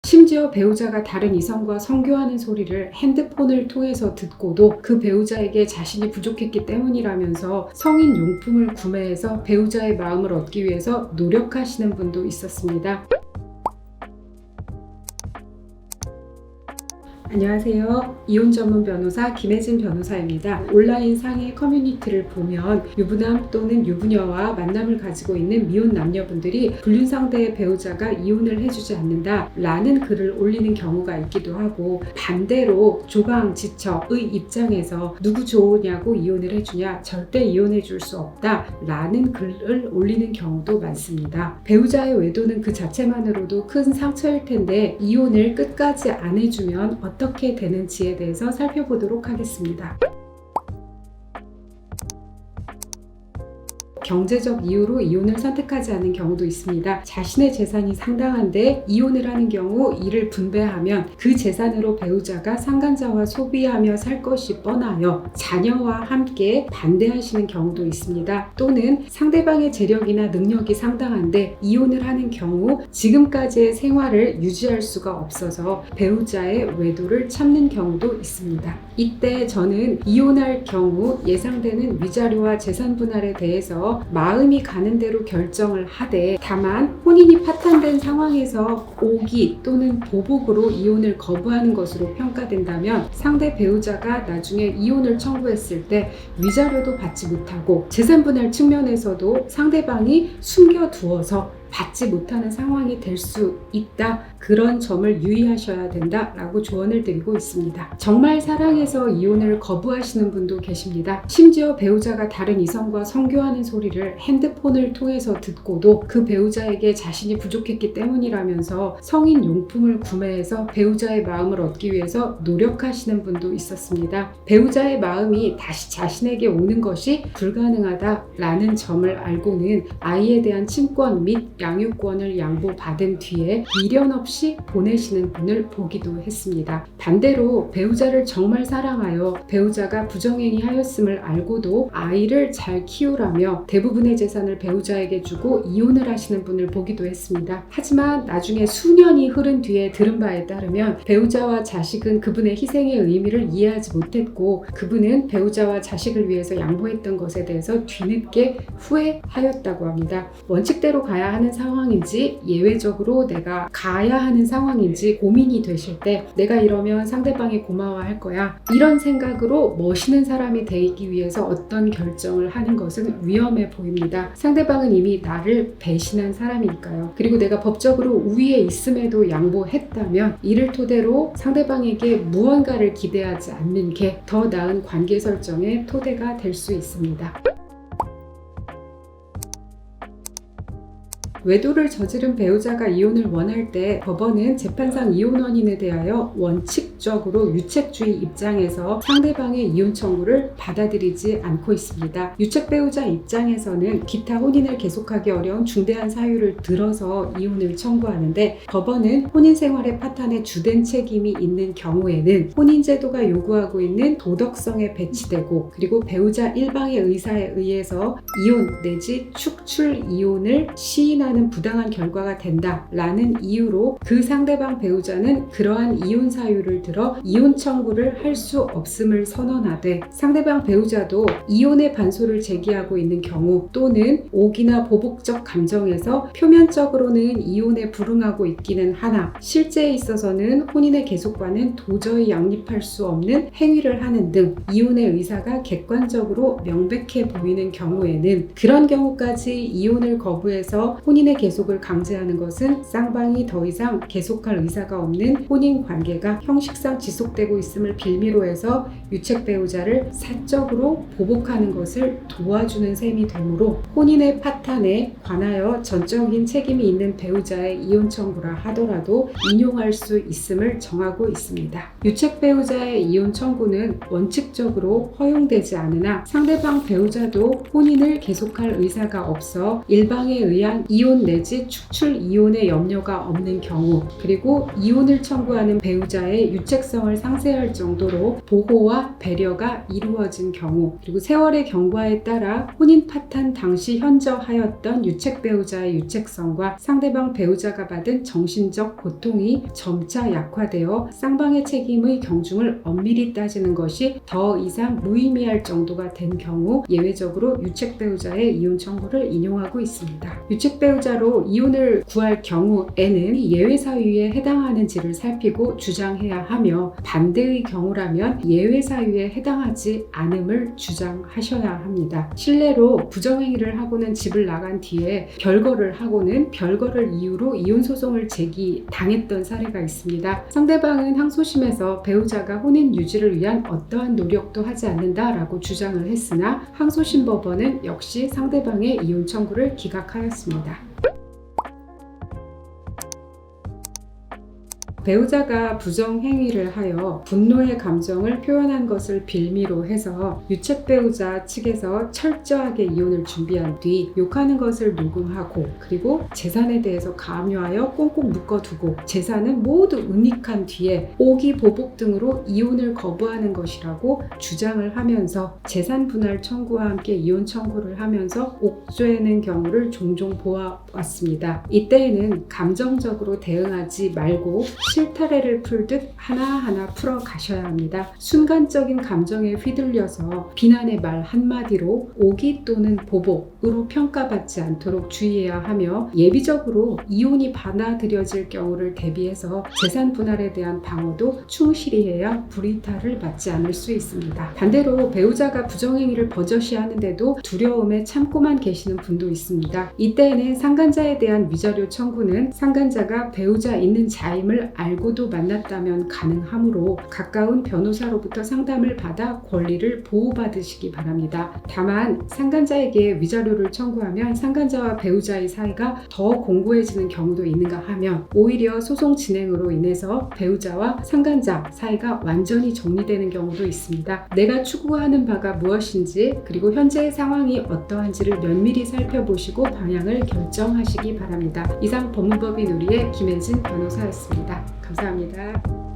심지어 배우자가 다른 이성과 성교하는 소리를 핸드폰을 통해서 듣고도 그 배우자에게 자신이 부족했기 때문이라면서 성인 용품을 구매해서 배우자의 마음을 얻기 위해서 노력하시는 분도 있었습니다. 안녕하세요. 이혼 전문 변호사 김혜진 변호사입니다. 온라인 상해 커뮤니티를 보면 유부남 또는 유부녀와 만남을 가지고 있는 미혼 남녀분들이 불륜 상대의 배우자가 이혼을 해주지 않는다 라는 글을 올리는 경우가 있기도 하고, 반대로 조강지처의 입장에서 누구 좋으냐고 이혼을 해주냐, 절대 이혼해 줄 수 없다 라는 글을 올리는 경우도 많습니다. 배우자의 외도는 그 자체만으로도 큰 상처일 텐데 이혼을 끝까지 안 해주면 어떻게 되는지에 대해서 살펴보도록 하겠습니다. 경제적 이유로 이혼을 선택하지 않는 경우도 있습니다. 자신의 재산이 상당한데 이혼을 하는 경우 이를 분배하면 그 재산으로 배우자가 상간자와 소비하며 살 것이 뻔하여 자녀와 함께 반대하시는 경우도 있습니다. 또는 상대방의 재력이나 능력이 상당한데 이혼을 하는 경우 지금까지의 생활을 유지할 수가 없어서 배우자의 외도를 참는 경우도 있습니다. 이때 저는 이혼할 경우 예상되는 위자료와 재산 분할에 대해서 마음이 가는 대로 결정을 하되, 다만 혼인이 파탄된 상황에서 오기 또는 보복으로 이혼을 거부하는 것으로 평가된다면 상대 배우자가 나중에 이혼을 청구했을 때 위자료도 받지 못하고 재산 분할 측면에서도 상대방이 숨겨두어서 받지 못하는 상황이 될 수 있다. 그런 점을 유의하셔야 된다 라고 조언을 드리고 있습니다. 정말 사랑해서 이혼을 거부하시는 분도 계십니다. 심지어 배우자가 다른 이성과 성교하는 소리를 핸드폰을 통해서 듣고도 그 배우자에게 자신이 부족했기 때문이라면서 성인 용품을 구매해서 배우자의 마음을 얻기 위해서 노력하시는 분도 있었습니다. 배우자의 마음이 다시 자신에게 오는 것이 불가능하다 라는 점을 알고는 아이에 대한 친권 및 양육권을 양보받은 뒤에 미련 없이 보내시는 분을 보기도 했습니다. 반대로 배우자를 정말 사랑하여 배우자가 부정행위 하였음을 알고도 아이를 잘 키우라며 대부분의 재산을 배우자에게 주고 이혼을 하시는 분을 보기도 했습니다. 하지만 나중에 수년이 흐른 뒤에 들은 바에 따르면 배우자와 자식은 그분의 희생의 의미를 이해하지 못했고, 그분은 배우자와 자식을 위해서 양보했던 것에 대해서 뒤늦게 후회하였다고 합니다. 원칙대로 가야 하는 상황인지 예외적으로 내가 가야 하는 상황인지 고민이 되실 때 내가 이러면 상대방이 고마워할 거야, 이런 생각으로 멋있는 사람이 되기 위해서 어떤 결정을 하는 것은 위험해 보입니다. 상대방은 이미 나를 배신한 사람이니까요. 그리고 내가 법적으로 우위에 있음에도 양보했다면 이를 토대로 상대방에게 무언가를 기대하지 않는 게 더 나은 관계 설정의 토대가 될 수 있습니다. 외도를 저지른 배우자가 이혼을 원할 때 법원은 재판상 이혼 원인에 대하여 원칙적으로 유책주의 입장에서 상대방의 이혼 청구를 받아들이지 않고 있습니다. 유책 배우자 입장에서는 기타 혼인을 계속하기 어려운 중대한 사유를 들어서 이혼을 청구하는데, 법원은 혼인 생활의 파탄에 주된 책임이 있는 경우에는 혼인제도가 요구하고 있는 도덕성에 배치되고, 그리고 배우자 일방의 의사에 의해서 이혼 내지 축출 이혼을 시인하는 부당한 결과가 된다라는 이유로 그 상대방 배우자는 그러한 이혼 사유를 들어 이혼 청구를 할 수 없음을 선언하되, 상대방 배우자도 이혼의 반소를 제기하고 있는 경우 또는 오기나 보복적 감정에서 표면적으로는 이혼에 불응하고 있기는 하나 실제에 있어서는 혼인의 계속과는 도저히 양립할 수 없는 행위를 하는 등 이혼의 의사가 객관적으로 명백해 보이는 경우에는, 그런 경우까지 이혼을 거부해서 혼인의 계속을 강제하는 것은 쌍방이 더 이상 계속할 의사가 없는 혼인 관계가 형식상 지속되고 있음을 빌미로 해서 유책 배우자를 사적으로 보복하는 것을 도와주는 셈이 되므로 혼인의 파탄에 관하여 전적인 책임이 있는 배우자의 이혼 청구라 하더라도 인용할 수 있음을 정하고 있습니다. 유책 배우자의 이혼 청구는 원칙적으로 허용되지 않으나 상대방 배우자도 혼인을 계속할 의사가 없어 일방에 의한 이혼 이혼 내지 축출 이혼의 염려가 없는 경우, 그리고 이혼을 청구하는 배우자의 유책성을 상쇄할 정도로 보호와 배려가 이루어진 경우, 그리고 세월의 경과에 따라 혼인 파탄 당시 현저하였던 유책 배우자의 유책성과 상대방 배우자가 받은 정신적 고통이 점차 약화되어 쌍방의 책임의 경중을 엄밀히 따지는 것이 더 이상 무의미할 정도가 된 경우 예외적으로 유책 배우자의 이혼 청구를 인용하고 있습니다. 유책 배우자로 이혼을 구할 경우에는 예외 사유에 해당하는지를 살피고 주장해야 하며, 반대의 경우라면 예외 사유에 해당하지 않음을 주장하셔야 합니다. 실례로 부정행위를 하고는 집을 나간 뒤에 별거를 하고는 별거를 이유로 이혼 소송을 제기당했던 사례가 있습니다. 상대방은 항소심에서 배우자가 혼인 유지를 위한 어떠한 노력도 하지 않는다라고 주장을 했으나 항소심 법원은 역시 상대방의 이혼 청구를 기각하였습니다. 배우자가 부정행위를 하여 분노의 감정을 표현한 것을 빌미로 해서 유책 배우자 측에서 철저하게 이혼을 준비한 뒤 욕하는 것을 녹음하고, 그리고 재산에 대해서 강요하여 꽁꽁 묶어두고 재산은 모두 은닉한 뒤에 오기 보복 등으로 이혼을 거부하는 것이라고 주장을 하면서 재산 분할 청구와 함께 이혼 청구를 하면서 옥죄는 경우를 종종 보아왔습니다. 이때에는 감정적으로 대응하지 말고 실타래를 풀듯 하나하나 풀어 가셔야 합니다. 순간적인 감정에 휘둘려서 비난의 말 한마디로 오기 또는 보복으로 평가받지 않도록 주의해야 하며, 예비적으로 이혼이 받아들여질 경우를 대비해서 재산 분할에 대한 방어도 충실히 해야 불이탈을 받지 않을 수 있습니다. 반대로 배우자가 부정행위를 버젓이 하는데도 두려움에 참고만 계시는 분도 있습니다. 이때에는 상간자에 대한 위자료 청구는 상간자가 배우자 있는 자임을 알고도 만났다면 가능하므로 가까운 변호사로부터 상담을 받아 권리를 보호받으시기 바랍니다. 다만 상간자에게 위자료를 청구하면 상간자와 배우자의 사이가 더 공고해지는 경우도 있는가 하면 오히려 소송 진행으로 인해서 배우자와 상간자 사이가 완전히 정리되는 경우도 있습니다. 내가 추구하는 바가 무엇인지, 그리고 현재의 상황이 어떠한지를 면밀히 살펴보시고 방향을 결정하시기 바랍니다. 이상 법무법인 우리의 김혜진 변호사였습니다. 감사합니다.